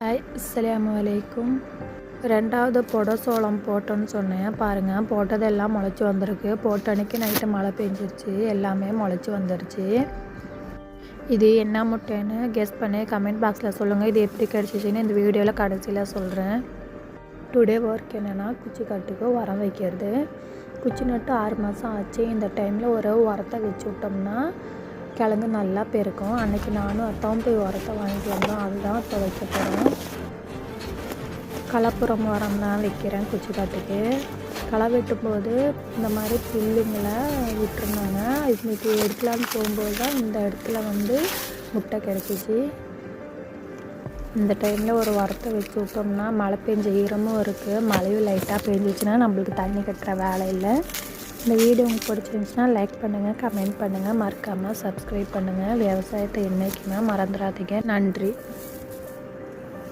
Hi அஸ்ஸலாமு அலைக்கும். ரெண்டாவது பொடை சோளம் போட்டோன்னு சொன்னேன் பாருங்கள். போட்டதெல்லாம் முளைச்சி வந்திருக்கு. போட்ட அன்றைக்கி நைட்டு மழை பெஞ்சிருச்சு, எல்லாமே முளைச்சி வந்துருச்சு. இது என்ன முட்டைன்னு கெஸ் பண்ணி கமெண்ட் பாக்ஸில் சொல்லுங்கள். இது எப்படி கிடச்சிச்சின்னு இந்த வீடியோவில் கடைசியில் சொல்கிறேன். டுடே ஒர்க் என்னென்னா குச்சி கட்டுக்கு உரம் வைக்கிறது. குச்சி நட்டு 6 மாதம் ஆச்சு. இந்த டைமில் ஒரு உரத்தை வச்சு விட்டோம்னா கிழங்கு நல்லா பெருக்கும். அன்றைக்கி நானும் அத்தாவும் போய் உரத்தை வாங்கிட்டு வந்தோம். அதுதான் இப்போ வைக்க போகிறோம். கலப்புறம் உரம் தான் வைக்கிறேன் குச்சி காட்டுக்கு. களை வெட்டும்போது இந்த மாதிரி புல்லுங்களை விட்டுருந்தாங்க. இன்றைக்கி எடுக்கலான்னு போகும்போது தான் இந்த இடத்துல முட்டை கிடச்சிச்சு. இந்த டைமில் ஒரு உரத்தை வச்சு விட்டோம்னா மழை பெஞ்ச ஈரமும் இருக்குது. மழையும் லைட்டாக பெஞ்சிச்சுன்னா நம்மளுக்கு தண்ணி கட்டுற வேலை இல்லை. இந்த வீடியோ உங்களுக்கு பிடிச்சிருந்துச்சுன்னா லைக் பண்ணுங்கள், கமெண்ட் பண்ணுங்கள், மறக்காமல் சப்ஸ்கிரைப் பண்ணுங்கள். விவசாயத்தை என்றைக்குமே மறந்துடாதீங்க. நன்றி.